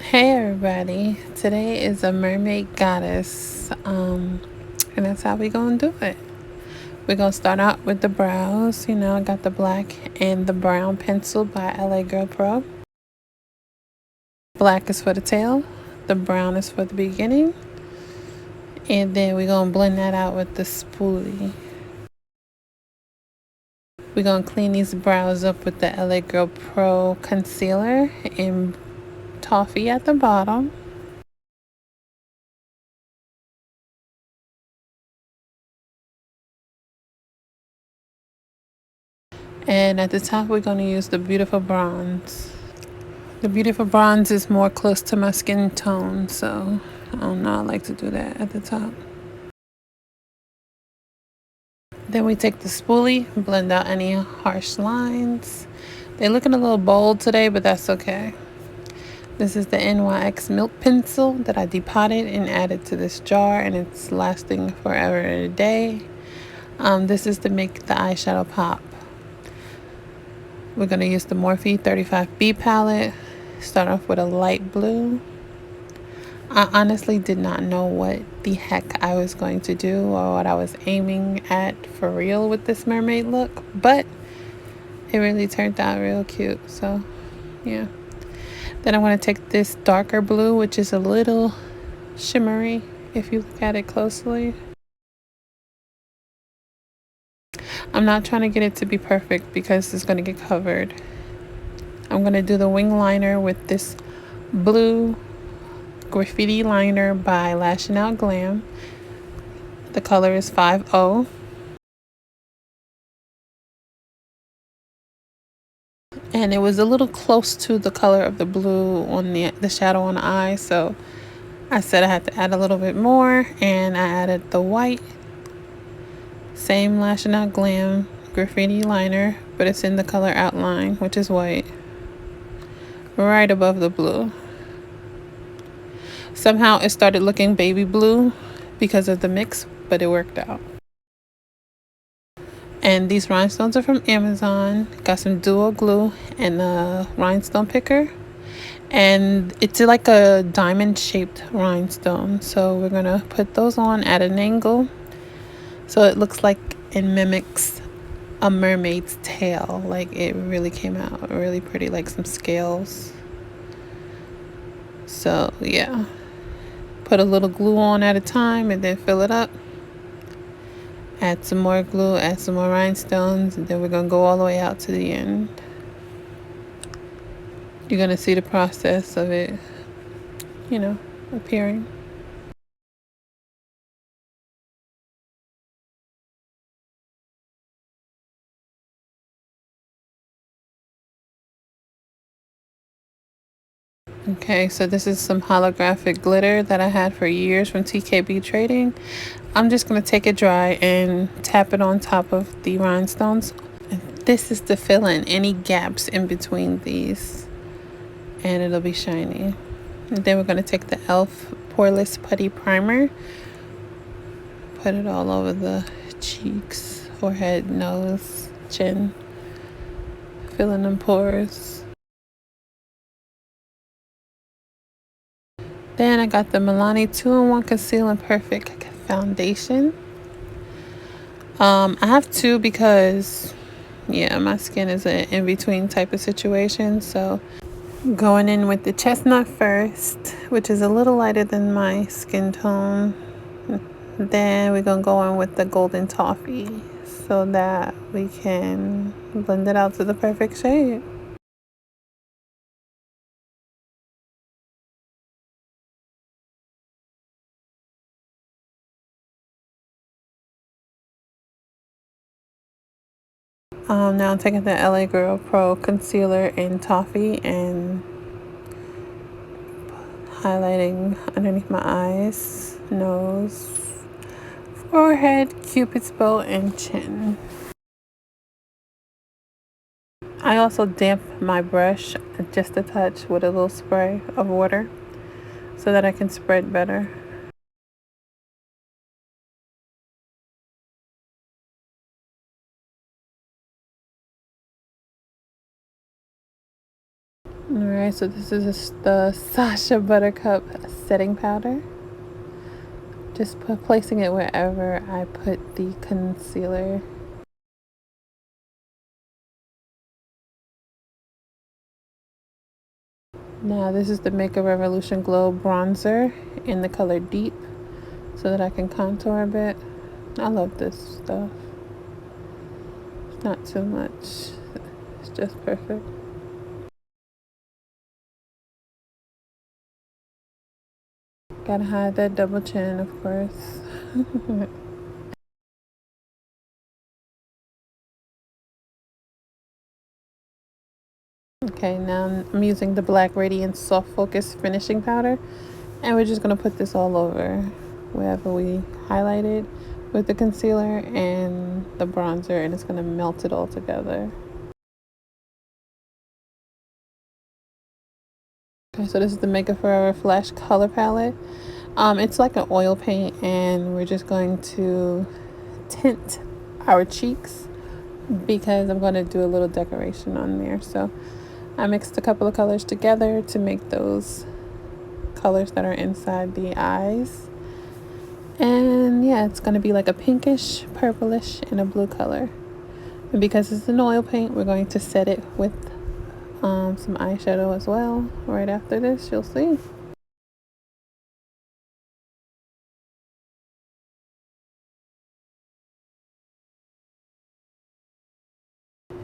Hey everybody, today is a mermaid goddess, and that's how we gonna do it. We're gonna start out with the brows. I got the black and the brown pencil by LaGirl Pro. Black is for the tail, the brown is for the beginning, and then we're gonna blend that out with the spoolie. We're gonna clean these brows up with the LaGirl Pro concealer and Toffee at the bottom. And at the top, we're going to use the Beautiful Bronze. The Beautiful Bronze is more close to my skin tone, so I don't know, I like to do that at the top. Then we take the spoolie and blend out any harsh lines. They're looking a little bold today, but that's okay. This is the NYX Milk Pencil that I depotted and added to this jar, and it's lasting forever and a day. This is to make the eyeshadow pop. We're going to use the Morphe 35B palette. Start off with a light blue. I honestly did not know what the heck I was going to do or what I was aiming at for real with this mermaid look, but it really turned out real cute, so yeah. Then I'm going to take this darker blue, which is a little shimmery if you look at it closely. I'm not trying to get it to be perfect because it's going to get covered. I'm going to do the wing liner with this blue Graffiti liner by LashingOutGlam. The color is 50. And it was a little close to the color of the blue on the shadow on the eye, so I said I had to add a little bit more, and I added the white. Same LashingOutGlam Graffiti liner, but it's in the color outline, which is white, right above the blue. Somehow it started looking baby blue because of the mix, but it worked out. And these rhinestones are from Amazon. Got some duo glue and a rhinestone picker. And it's like a diamond shaped rhinestone. So we're going to put those on at an angle so it looks like it mimics a mermaid's tail. Like it really came out really pretty, like some scales. So yeah, put a little glue on at a time and then fill it up. Add some more glue, add some more rhinestones, and then we're going to go all the way out to the end. You're going to see the process of it, appearing. Okay, so this is some holographic glitter that I had for years from TKB Trading. I'm just going to take it dry and tap it on top of the rhinestones. And this is to fill in any gaps in between these, and it'll be shiny. And then we're going to take the e.l.f. Poreless Putty Primer. Put it all over the cheeks, forehead, nose, chin. Fill in them pores. Then I got the Melanin 2-in-1 Concealing Perfect Foundation. I have two because, yeah, my skin is an in-between type of situation. So going in with the chestnut first, which is a little lighter than my skin tone. Then we're going to go in with the golden toffee so that we can blend it out to the perfect shade. Now I'm taking the LaGirl Pro Concealer in Toffee and highlighting underneath my eyes, nose, forehead, cupid's bow, and chin. I also damp my brush just a touch with a little spray of water so that I can spread better. Alright, Alright, so this is the Sacha Buttercup setting powder. Just placing it wherever I put the concealer. Now this is the Makeup Revolution Glow Bronzer in the color Deep, so that I can contour a bit. I love this stuff. It's not too much. It's just perfect. Gotta hide that double chin, of course. Okay, now I'm using the Black Radiance Soft Focus Finishing Powder, and we're just gonna put this all over wherever we highlighted with the concealer and the bronzer, and it's gonna melt it all together. Okay, so this is the Makeup Forever Flash Color Palette. It's like an oil paint, and we're just going to tint our cheeks because I'm going to do a little decoration on there. So I mixed a couple of colors together to make those colors that are inside the eyes. And yeah, it's going to be like a pinkish, purplish, and a blue color. And because it's an oil paint, we're going to set it with some eyeshadow as well. Right after this, you'll see.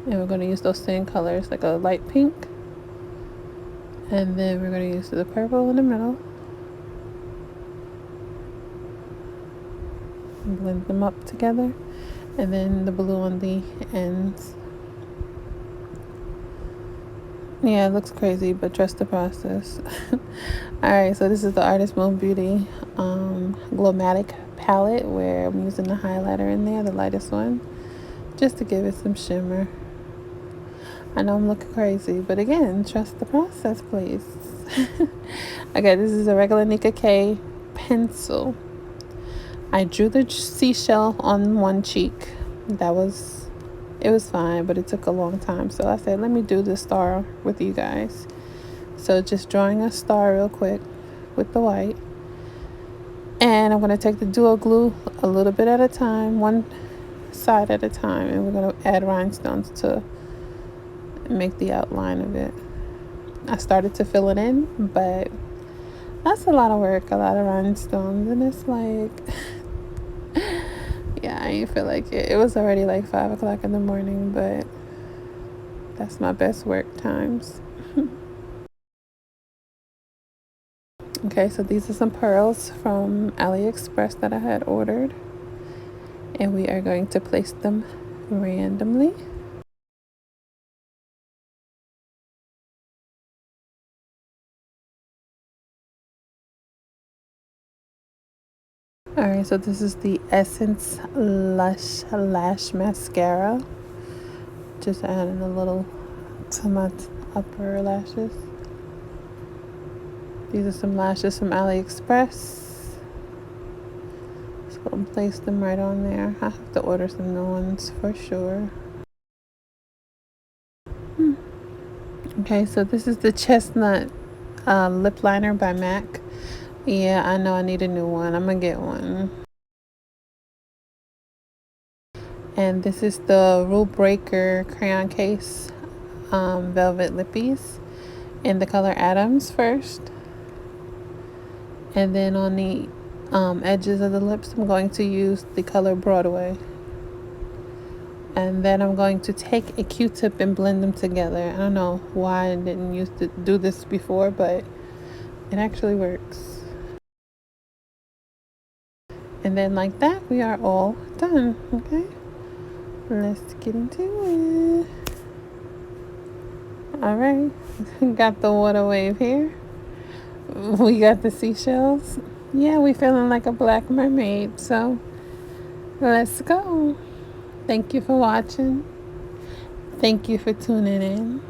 And we're going to use those same colors, like a light pink. And then we're going to use the purple in the middle. And blend them up together. And then the blue on the ends. Yeah, it looks crazy, but trust the process. Alright, so this is the Artist Moon Beauty Glowmatic palette, where I'm using the highlighter in there, the lightest one, just to give it some shimmer. I know I'm looking crazy, but again, trust the process, please. Okay, this is a regular Nika K pencil. I drew the seashell on one cheek. It was fine, but it took a long time. So I said, let me do the star with you guys. So just drawing a star real quick with the white. And I'm going to take the duo glue a little bit at a time, one side at a time. And we're going to add rhinestones to make the outline of it. I started to fill it in, but that's a lot of work, a lot of rhinestones. And it's like... yeah, I ain't feel like it. It was already like 5 o'clock in the morning, but that's my best work times. Okay, so these are some pearls from Aliexpress that I had ordered, and we are going to place them randomly. Alright, so this is the Essence Lush Lash Mascara. Just adding a little to my upper lashes. These are some lashes from Aliexpress. Just gonna place them right on there. I have to order some new ones for sure. Okay, so this is the Chestnut Lip Liner by MAC. Yeah, I know I need a new one. I'm gonna get one. And this is the Rule Breaker Crayon Case Velvet Lippies in the color Atoms first. And then on the edges of the lips, I'm going to use the color Broadway. And then I'm going to take a Q-tip and blend them together. I don't know why I didn't used to do this before, but it actually works. And then like that, we are all done, okay? Let's get into it. All right, got the water wave here. We got the seashells. Yeah, we feeling like a black mermaid, so let's go. Thank you for watching. Thank you for tuning in.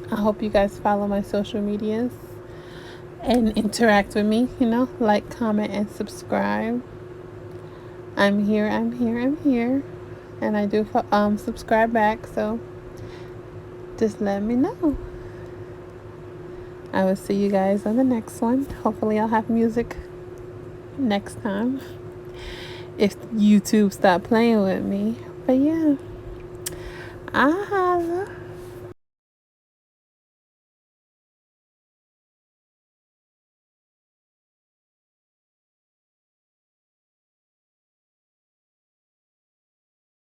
I hope you guys follow my social medias and interact with me, you know, like, comment, and subscribe. I'm here. And I do subscribe back, so just let me know. I will see you guys on the next one. Hopefully I'll have music next time if YouTube stop playing with me. But yeah, I holla.